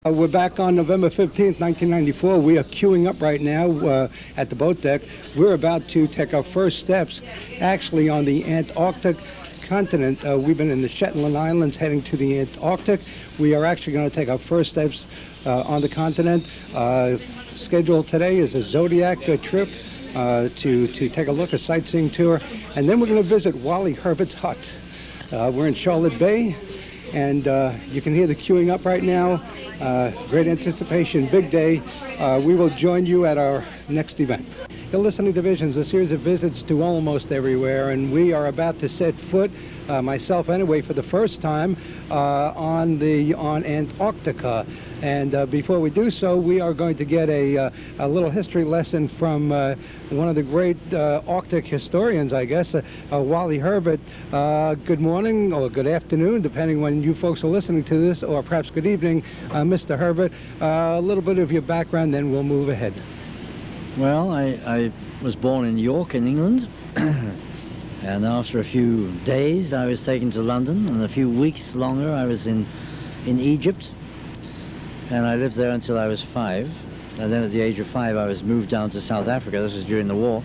We're back on November 15th, 1994. We are queuing up right now at the boat deck. We're about to take our first steps actually on the Antarctic continent. We've been in the Shetland Islands heading to the Antarctic. We are actually going to take our first steps on the continent. Scheduled today is a Zodiac trip to take a look, a sightseeing tour, and then we're going to visit Wally Herbert's hut. We're in Charlotte Bay, and you can hear the queuing up right now. Great anticipation, big day. We will join you at our next event. You're listening to Visions, a series of visits to almost everywhere, and we are about to set foot, myself anyway, for the first time on Antarctica. And before we do so, we are going to get a little history lesson from one of the great Arctic historians, I guess, Wally Herbert. Good morning or good afternoon, depending when you folks are listening to this, or perhaps good evening, Mr. Herbert. A little bit of your background, then we'll move ahead. Well, I was born in York in England, and after a few days I was taken to London, and a few weeks longer I was in Egypt, and I lived there until I was 5, and then at the age of 5 I was moved down to South Africa. This was during the war.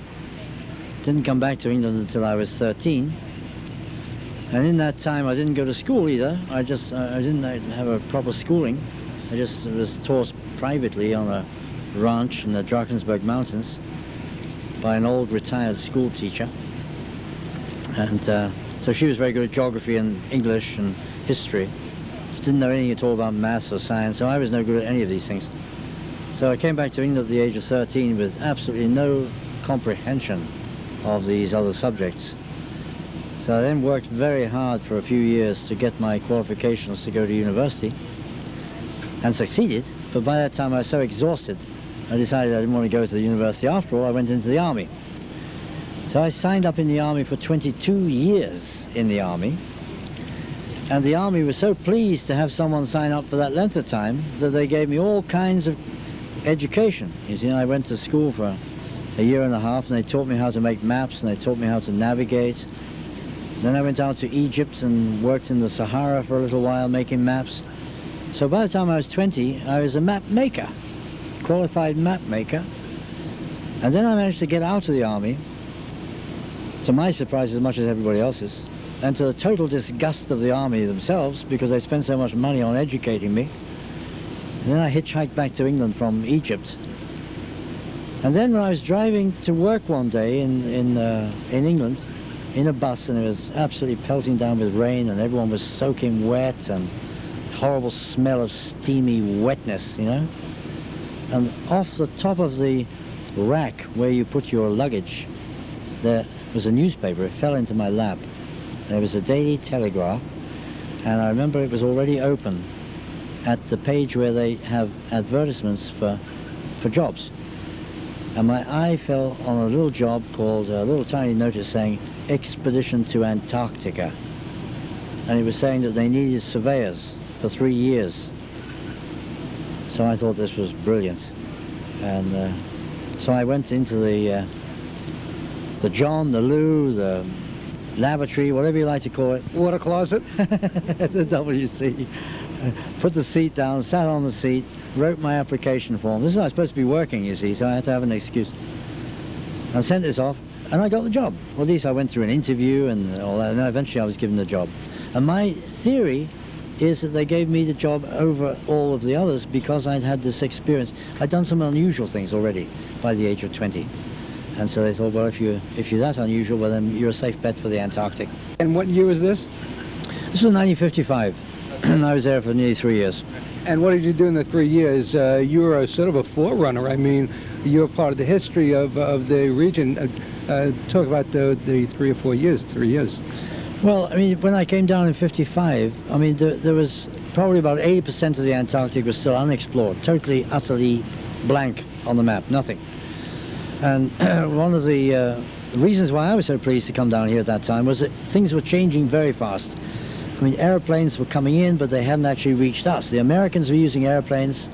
Didn't come back to England until I was 13, and in that time I didn't go to school either. I didn't have a proper schooling. I just was taught privately on a ranch in the Drakensberg Mountains by an old retired school teacher, and so she was very good at geography and English and history. She didn't know anything at all about maths or science, so I was no good at any of these things. So I came back to England at the age of 13 with absolutely no comprehension of these other subjects. So I then worked very hard for a few years to get my qualifications to go to university, and succeeded, but by that time I was so exhausted I decided I didn't want to go to the university. After all, I went into the army. So I signed up in the army for 22 years in the army, and the army was so pleased to have someone sign up for that length of time that they gave me all kinds of education. You see, I went to school for a year and a half, and they taught me how to make maps, and they taught me how to navigate. Then I went out to Egypt and worked in the Sahara for a little while making maps. So by the time I was 20, I was a map maker, qualified map maker. And then I managed to get out of the army, to my surprise as much as everybody else's, and to the total disgust of the army themselves, because they spent so much money on educating me. And then I hitchhiked back to England from Egypt. And then when I was driving to work one day in England, in a bus, and it was absolutely pelting down with rain, and everyone was soaking wet, and horrible smell of steamy wetness, you know. And off the top of the rack where you put your luggage, there was a newspaper. It fell into my lap. There was a Daily Telegraph, and I remember it was already open at the page where they have advertisements for jobs. And my eye fell on a little job called, a little tiny notice saying, Expedition to Antarctica. And it was saying that they needed surveyors for 3 years. So I thought this was brilliant. And so I went into the John, the Lou, the lavatory, whatever you like to call it. Water closet? The WC. Put the seat down, sat on the seat, wrote my application form. This is how I was supposed to be working, you see, so I had to have an excuse. I sent this off, and I got the job. Well, at least I went through an interview and all that, and eventually I was given the job. And my theory is that they gave me the job over all of the others because I'd had this experience. I'd done some unusual things already by the age of 20. And so they thought, well, if you're that unusual, well, then you're a safe bet for the Antarctic. And what year was this? This was 1955. And I was there for nearly 3 years. And what did you do in the 3 years? You were a sort of a forerunner. I mean, you're part of the history of the region. Talk about the 3 or 4 years, 3 years. Well, I mean, when I came down in 55, I mean, there was probably about 80% of the Antarctic was still unexplored, totally, utterly blank on the map, nothing. And one of the reasons why I was so pleased to come down here at that time was that things were changing very fast. I mean, airplanes were coming in, but they hadn't actually reached us. The Americans were using airplanes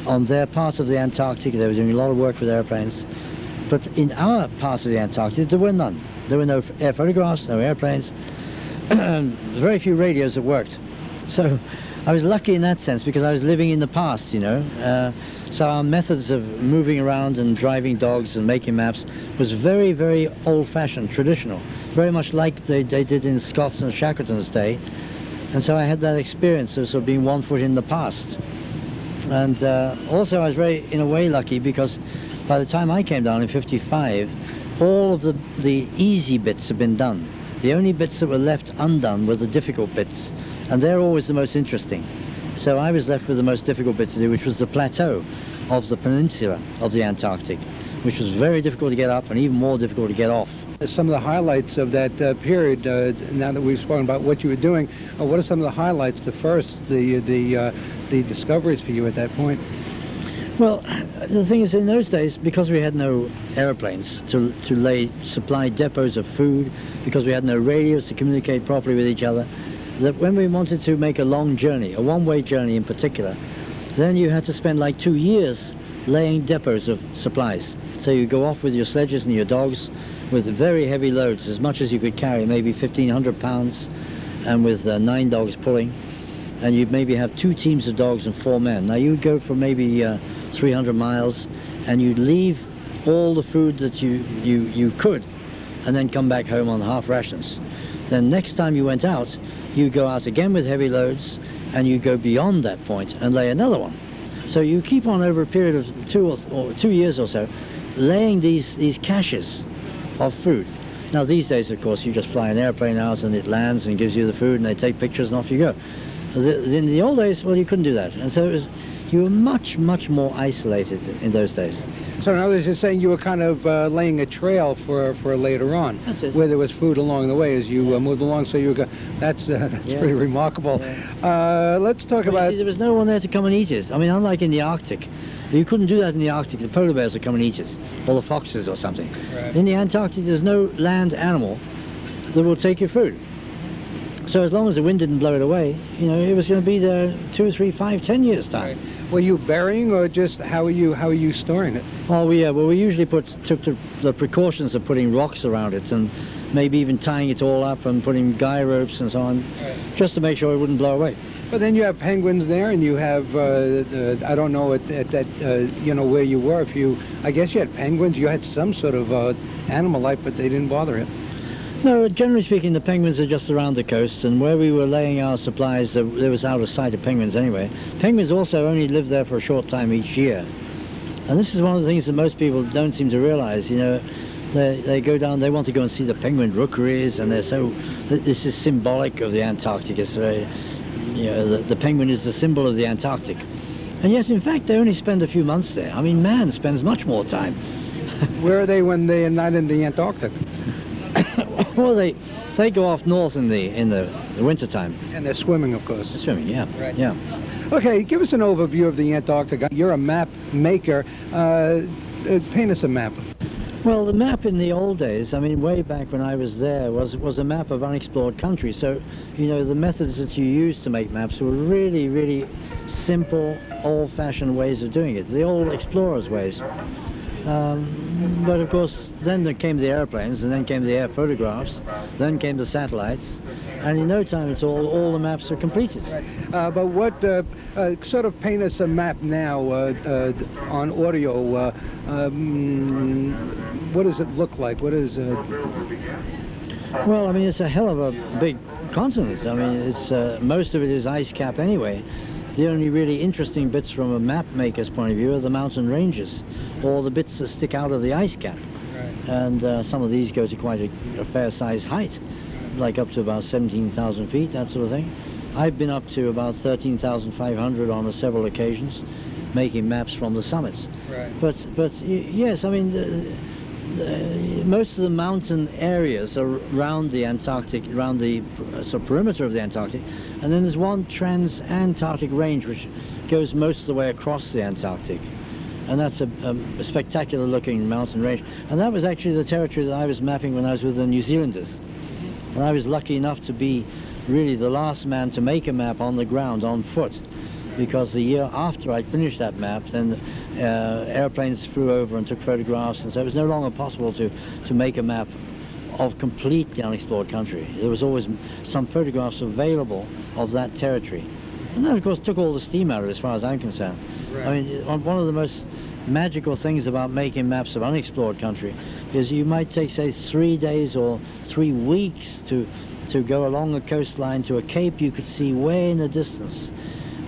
on their part of the Antarctic. They were doing a lot of work with airplanes. But in our part of the Antarctic, there were none. There were no air photographs, no airplanes. Very few radios that worked. So I was lucky in that sense because I was living in the past, you know. So our methods of moving around and driving dogs and making maps was very, very old-fashioned, traditional, very much like they did in Scott's and Shackleton's day. And so I had that experience of sort of being one foot in the past. And also I was very, in a way, lucky because by the time I came down in '55, all of the easy bits had been done. The only bits that were left undone were the difficult bits, and they're always the most interesting. So I was left with the most difficult bit to do, which was the plateau of the peninsula of the Antarctic, which was very difficult to get up and even more difficult to get off. Some of the highlights of that period, now that we've spoken about what you were doing, what are some of the highlights, the discoveries for you at that point? Well, the thing is, in those days, because we had no aeroplanes to supply depots of food, because we had no radios to communicate properly with each other, that when we wanted to make a long journey, a one-way journey in particular, then you had to spend like 2 years laying depots of supplies. So you go off with your sledges and your dogs with very heavy loads, as much as you could carry, maybe 1,500 pounds, and with 9 dogs pulling. And you'd maybe have 2 teams of dogs and 4 men. Now you'd go for maybe 300 miles, and you'd leave all the food that you could, and then come back home on half rations. Then next time you went out, you go out again with heavy loads, and you go beyond that point and lay another one. So you keep on over a period of 2 years or so, laying these caches of food. Now these days, of course, you just fly an airplane out and it lands and gives you the food and they take pictures and off you go. In the old days, well, you couldn't do that, and so you were much, much more isolated in those days. So in other words, you're saying you were kind of laying a trail for later on, That's it. where there was food along the way as you moved along. So you were that's Yeah. pretty remarkable. Yeah. Let's talk But about. you see, there was no one there to come and eat it. I mean, unlike in the Arctic, you couldn't do that in the Arctic. The polar bears would come and eat it, or the foxes or something. Right. In the Antarctic, there's no land animal that will take your food. So as long as the wind didn't blow it away, you know, it was going to be there 2, 3, 5, 10 years time. Right. Were you burying, or just how are you storing it? Well, we usually took the precautions of putting rocks around it, and maybe even tying it all up and putting guy ropes and so on, Right. just to make sure it wouldn't blow away. But then you have penguins there, and you have I don't know at that you know where you were. I guess you had penguins. You had some sort of animal life, but they didn't bother it. No, generally speaking, the penguins are just around the coast, and where we were laying our supplies, there was out of sight of penguins anyway. Penguins also only live there for a short time each year. And this is one of the things that most people don't seem to realize, you know. They go down, they want to go and see the penguin rookeries, and this is symbolic of the Antarctic. It's very, you know, the penguin is the symbol of the Antarctic. And yet, in fact, they only spend a few months there. I mean, man spends much more time. Where are they when they're not in the Antarctic? Well, they go off north in the winter time. And they're swimming, of course. They're swimming, yeah. Right. Yeah. Okay, give us an overview of the Antarctica. You're a map maker. Paint us a map. Well, the map in the old days, I mean, way back when I was there, was a map of unexplored country. So, you know, the methods that you used to make maps were really, really simple, old-fashioned ways of doing it. The old explorers' ways. But of course, then there came the airplanes, and then came the air photographs, then came the satellites, and in no time at all the maps are completed. Right. But what sort of paint us a map now on audio? What does it look like? What is? Well, I mean, it's a hell of a big continent. I mean, it's most of it is ice cap anyway. The only really interesting bits from a map maker's point of view are the mountain ranges, or the bits that stick out of the ice cap. Right. And some of these go to quite a fair size height, like up to about 17,000 feet, that sort of thing. I've been up to about 13,500 on several occasions, making maps from the summits. Right. But yes, I mean, most of the mountain areas are around the Antarctic, around the perimeter of the Antarctic, and then there's one trans-Antarctic range which goes most of the way across the Antarctic, and that's a spectacular looking mountain range. And that was actually the territory that I was mapping when I was with the New Zealanders, and I was lucky enough to be really the last man to make a map on the ground on foot, because the year after I'd finished that map, then airplanes flew over and took photographs, and so it was no longer possible to make a map of completely unexplored country. There was always some photographs available of that territory, And that, of course, took all the steam out of it as far as I'm concerned. Right. I mean, one of the most magical things about making maps of unexplored country is you might take, say, 3 days or 3 weeks to go along the coastline to a cape you could see way in the distance,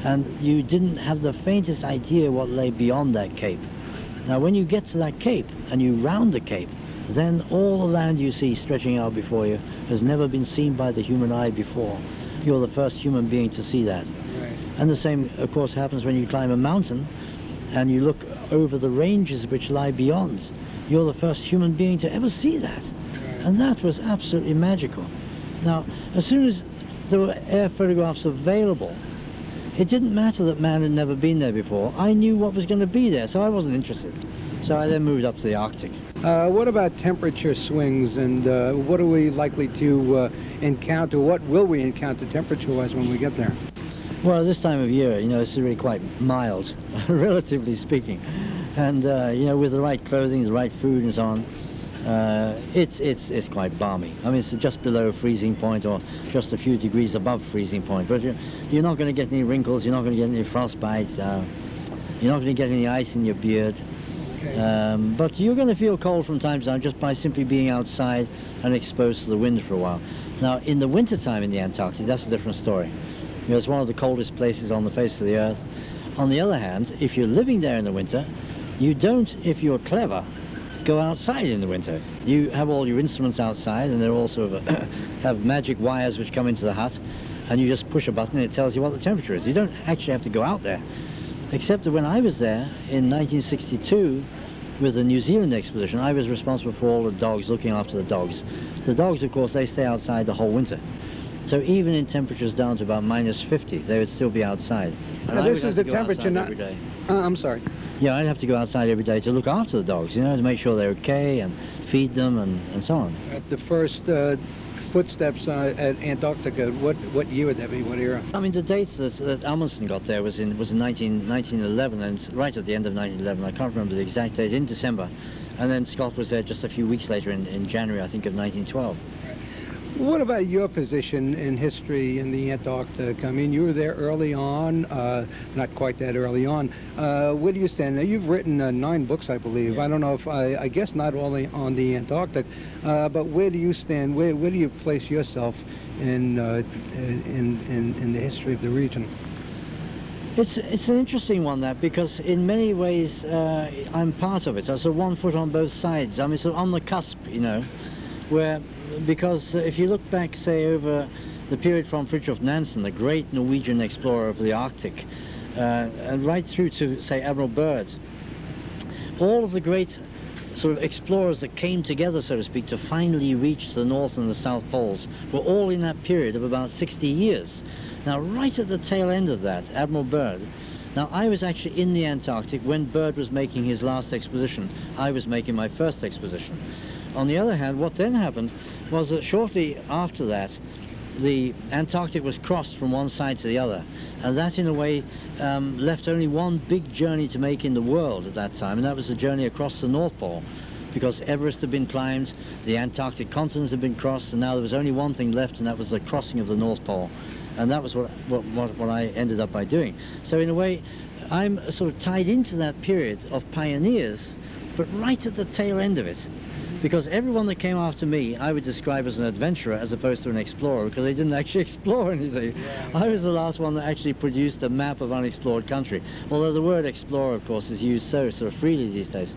and you didn't have the faintest idea what lay beyond that cape. Now, when you get to that cape and you round the cape, then all the land you see stretching out before you has never been seen by the human eye before. You're the first human being to see that. Right. And the same, of course, happens when you climb a mountain and you look over the ranges which lie beyond. You're the first human being to ever see that. Right. And that was absolutely magical. Now, as soon as there were air photographs available, it didn't matter that man had never been there before. I knew what was going to be there, so I wasn't interested. So I then moved up to the Arctic. What about temperature swings, and what are we likely to encounter? What will we encounter temperature-wise when we get there? Well, this time of year, you know, it's really quite mild, relatively speaking. And, you know, with the right clothing, the right food and so on, it's quite balmy. I mean, it's just below freezing point or just a few degrees above freezing point. But you're not going to get any wrinkles, you're not going to get any frostbites, you're not going to get any ice in your beard. Okay. But you're going to feel cold from time to time just by simply being outside and exposed to the wind for a while. Now, in the wintertime in the Antarctic, that's a different story. You know, it's one of the coldest places on the face of the Earth. On the other hand, if you're living there in the winter, you don't, if you're clever, go outside in the winter. You have all your instruments outside, and they're also have magic wires which come into the hut, and you just push a button and it tells you what the temperature is. You don't actually have to go out there. Except that when I was there in 1962 with the New Zealand expedition, I was responsible for all the dogs, looking after the dogs. The dogs, of course, they stay outside the whole winter. So even in temperatures down to about -50, they would still be outside. And now this is the temperature, not... every day. I'm sorry. Yeah, I'd have to go outside every day to look after the dogs, you know, to make sure they're okay and feed them and so on. At the first footsteps at Antarctica, what year would that be? What era? I mean, the date that Amundsen got there was in 1911, and right at the end of 1911. I can't remember the exact date, in December. And then Scott was there just a few weeks later in January, I think, of 1912. What about your position in history in the Antarctic? I mean, you were there early on, not quite that early on. Where do you stand? Now, you've written 9 books, I believe. Yeah. I don't know if, I guess not only on the Antarctic, but where do you stand? Where do you place yourself in the history of the region? It's an interesting one, that, because in many ways I'm part of it. So one foot on both sides. I mean, so on the cusp, you know, where... Because if you look back, say, over the period from Fridtjof Nansen, the great Norwegian explorer of the Arctic, and right through to, say, Admiral Byrd, all of the great sort of explorers that came together, so to speak, to finally reach the North and the South Poles were all in that period of about 60 years. Now, right at the tail end of that, Admiral Byrd, now I was actually in the Antarctic when Byrd was making his last expedition. I was making my first expedition. On the other hand, what then happened was that shortly after that, the Antarctic was crossed from one side to the other, and that in a way left only one big journey to make in the world at that time, and that was the journey across the North Pole, because Everest had been climbed, the Antarctic continent had been crossed, and now there was only one thing left, and that was the crossing of the North Pole. And that was what I ended up by doing. So in a way, I'm sort of tied into that period of pioneers, but right at the tail end of it. Because everyone that came after me, I would describe as an adventurer as opposed to an explorer, because they didn't actually explore anything. Yeah. I was the last one that actually produced a map of unexplored country. Although the word explorer, of course, is used so sort of freely these days.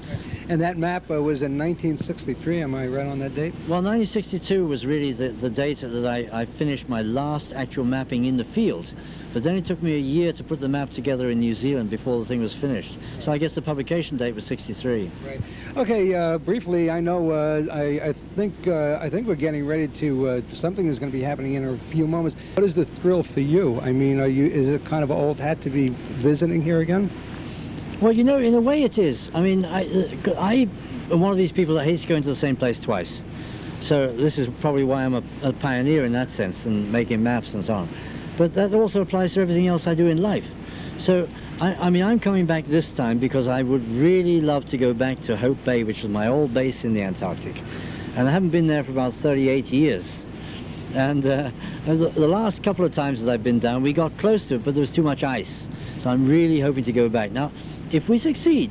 And that map was in 1963, am I right on that date? Well, 1962 was really the date that I finished my last actual mapping in the field. But then it took me a year to put the map together in New Zealand before the thing was finished. So I guess the publication date was 63. Right. Okay, briefly, I know, I think we're getting ready to, something is going to be happening in a few moments. What is the thrill for you? I mean, is it kind of old hat to be visiting here again? Well, you know, in a way it is. I mean, I am one of these people that hates going to the same place twice. So this is probably why I'm a pioneer in that sense, and making maps and so on. But that also applies to everything else I do in life. So, I mean, I'm coming back this time because I would really love to go back to Hope Bay, which is my old base in the Antarctic. And I haven't been there for about 38 years. And the last couple of times that I've been down, we got close to it, but there was too much ice. So I'm really hoping to go back. Now, if we succeed,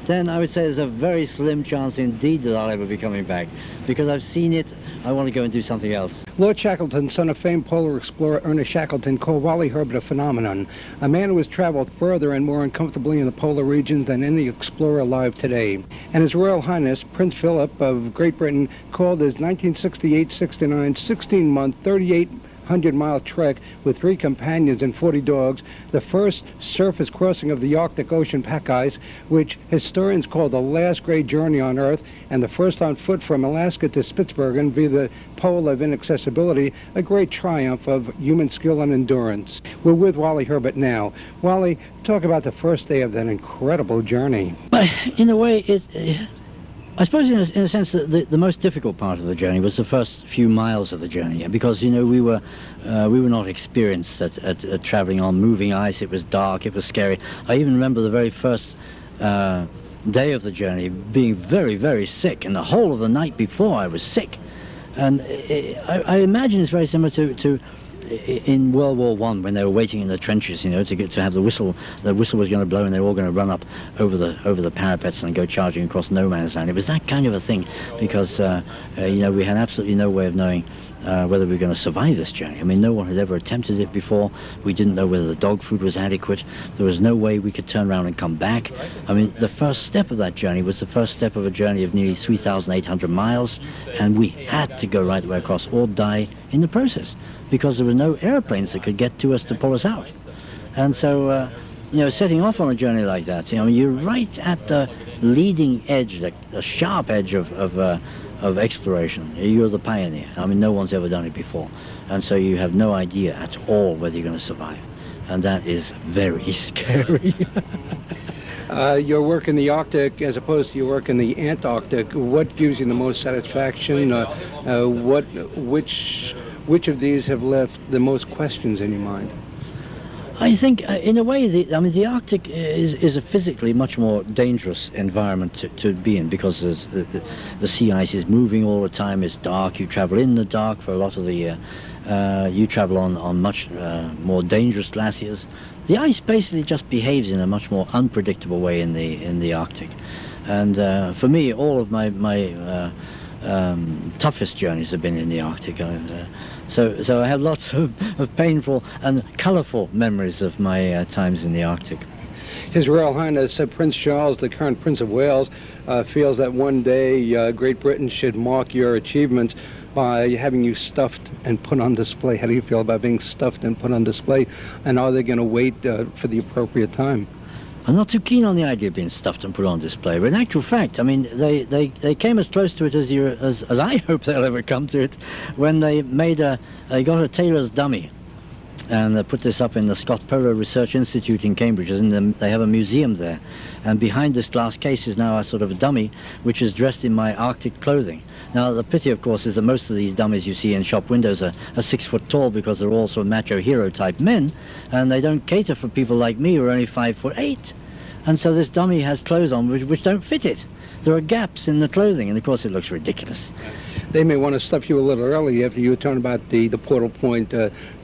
then I would say there's a very slim chance indeed that I'll ever be coming back. Because I've seen it, I want to go and do something else. Lord Shackleton, son of famed polar explorer Ernest Shackleton, called Wally Herbert a phenomenon. A man who has traveled further and more uncomfortably in the polar regions than any explorer alive today. And His Royal Highness, Prince Philip of Great Britain, called his 1968-69 16-month, 3,800-mile trek with 3 companions and 40 dogs, the first surface crossing of the Arctic Ocean pack ice, which historians call the last great journey on Earth, and the first on foot from Alaska to Spitsbergen via the pole of inaccessibility, a great triumph of human skill and endurance. We're with Wally Herbert now. Wally, talk about the first day of that incredible journey. In a way, I suppose in a sense that the most difficult part of the journey was the first few miles of the journey, because, you know, we were not experienced at traveling on moving ice. It was dark, it was scary. I even remember the very first day of the journey being very, very sick, and the whole of the night before I was sick. And I imagine it's very similar to in World War I, when they were waiting in the trenches, you know, to have the whistle was going to blow and they were all going to run up over the parapets and go charging across no man's land. It was that kind of a thing, because you know, we had absolutely no way of knowing whether we were going to survive this journey. I mean, no one had ever attempted it before. We didn't know whether the dog food was adequate. There was no way we could turn around and come back. I mean, the first step of that journey was the first step of a journey of nearly 3,800 miles, and we had to go right the way across or die in the process, because there were no airplanes that could get to us to pull us out. And so, you know, setting off on a journey like that, you know, you're right at the leading edge, the sharp edge of exploration. You're the pioneer. I mean, no one's ever done it before. And so you have no idea at all whether you're going to survive. And that is very scary. Your work in the Arctic as opposed to your work in the Antarctic, what gives you the most satisfaction? Which of these have left the most questions in your mind? I think, in a way, the Arctic is a physically much more dangerous environment to be in, because the sea ice is moving all the time. It's dark. You travel in the dark for a lot of the year. You travel on much more dangerous glaciers. The ice basically just behaves in a much more unpredictable way in the Arctic. And for me, all of my toughest journeys have been in the Arctic. So I have lots of painful and colourful memories of my times in the Arctic. His Royal Highness Prince Charles, the current Prince of Wales, feels that one day Great Britain should mark your achievements by having you stuffed and put on display. How do you feel about being stuffed and put on display? And are they going to wait for the appropriate time? I'm not too keen on the idea of being stuffed and put on display, but in actual fact, I mean, they came as close to it as I hope they'll ever come to it, when they got a tailor's dummy, and they put this up in the Scott Polo Research Institute in Cambridge, and they have a museum there, and behind this glass case is now a sort of a dummy which is dressed in my Arctic clothing. Now, the pity, of course, is that most of these dummies you see in shop windows are 6 foot tall, because they're all sort of macho hero type men, and they don't cater for people like me who are only 5'8". And so this dummy has clothes on which don't fit it. There are gaps in the clothing, and of course it looks ridiculous. They may want to stuff you a little early after you turn about the portal point,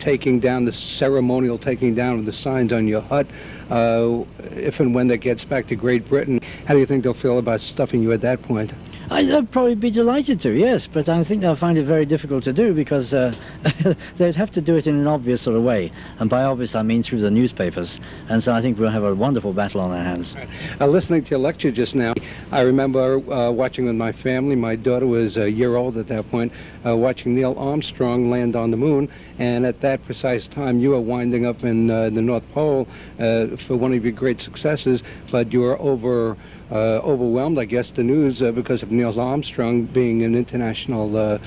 taking down the ceremonial taking down of the signs on your hut. If and when that gets back to Great Britain, how do you think they'll feel about stuffing you at that point? I'd probably be delighted to, yes, but I think they'll find it very difficult to do, because they'd have to do it in an obvious sort of way. And by obvious, I mean through the newspapers. And so I think we'll have a wonderful battle on our hands. Listening to your lecture just now, I remember watching with my family. My daughter was a year old at that point, watching Neil Armstrong land on the moon. And at that precise time, you were winding up in the North Pole for one of your great successes, but you were overwhelmed, I guess, the news because of Neil Armstrong being an international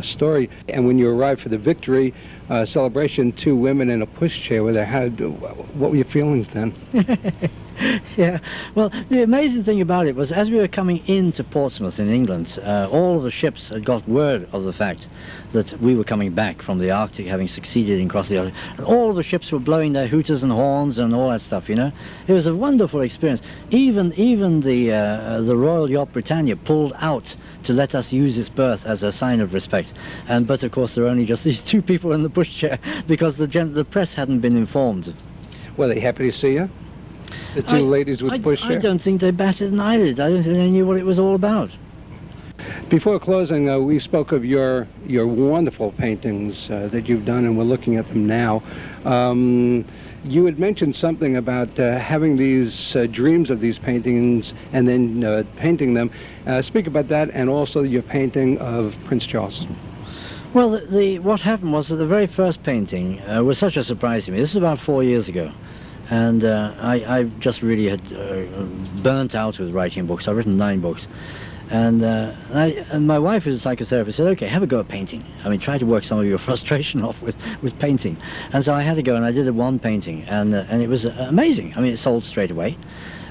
story. And when you arrived for the victory, celebration, 2 women in a pushchair with their head. What were your feelings then? Yeah, well, the amazing thing about it was as we were coming into Portsmouth in England, all of the ships had got word of the fact that we were coming back from the Arctic, having succeeded in crossing the Arctic. And all of the ships were blowing their hooters and horns and all that stuff, you know. It was a wonderful experience. Even the Royal Yacht Britannia pulled out to let us use its berth as a sign of respect. But of course there were only just these 2 people in the pushchair because the press hadn't been informed. Were they happy to see you? The 2 ladies with the pushchair? I don't think they batted an eyelid. I don't think they knew what it was all about. Before closing, we spoke of your wonderful paintings that you've done, and we're looking at them now. You had mentioned something about having these dreams of these paintings and then painting them. Speak about that, and also your painting of Prince Charles. Well, what happened was that the very first painting was such a surprise to me. This was about 4 years ago. And I just really had burnt out with writing books. I've written 9 books. And my wife, who's a psychotherapist, said, okay, have a go at painting. I mean, try to work some of your frustration off with painting. And so I had to go, and I did one painting, and it was amazing. I mean, it sold straight away.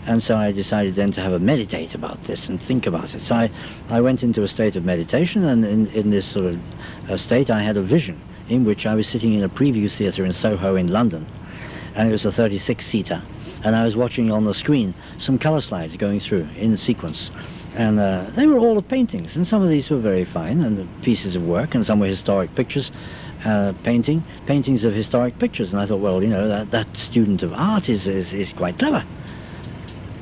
And so I decided then to have a meditate about this and think about it. So I went into a state of meditation, and in this sort of state I had a vision in which I was sitting in a preview theatre in Soho in London. And it was a 36-seater, and I was watching on the screen some colour slides going through in sequence, and they were all of paintings, and some of these were very fine and pieces of work, and some were historic pictures, paintings of historic pictures. And I thought, well, you know, that student of art is quite clever.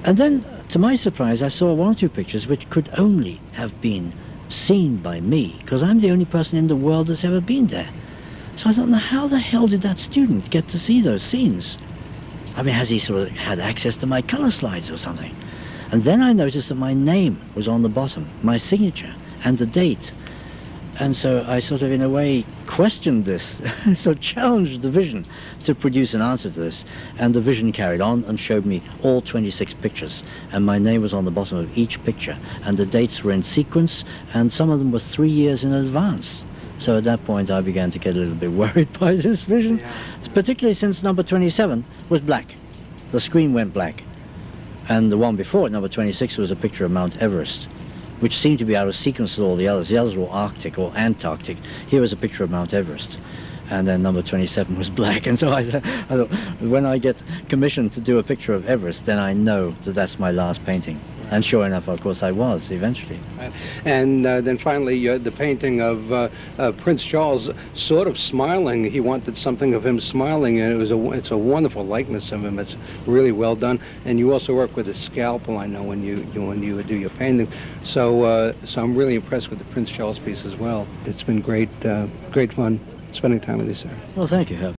And then, to my surprise, I saw 1 or 2 pictures which could only have been seen by me, because I'm the only person in the world that's ever been there. So I thought, now how the hell did that student get to see those scenes? I mean, has he sort of had access to my colour slides or something? And then I noticed that my name was on the bottom, my signature, and the date. And so I sort of, in a way, questioned this, so challenged the vision to produce an answer to this. And the vision carried on and showed me all 26 pictures. And my name was on the bottom of each picture. And the dates were in sequence, and some of them were 3 years in advance. So at that point I began to get a little bit worried by this vision, particularly since number 27 was black. The screen went black. And the one before it, number 26, was a picture of Mount Everest, which seemed to be out of sequence with all the others. The others were Arctic or Antarctic. Here was a picture of Mount Everest. And then number 27 was black. And so I thought, when I get commissioned to do a picture of Everest, then I know that that's my last painting. And sure enough, of course, I was, eventually. And then finally, the painting of Prince Charles sort of smiling. He wanted something of him smiling, and it's a wonderful likeness of him. It's really well done. And you also work with a scalpel, I know, when you do your painting. So I'm really impressed with the Prince Charles piece as well. It's been great fun spending time with you, sir. Well, thank you, Herb.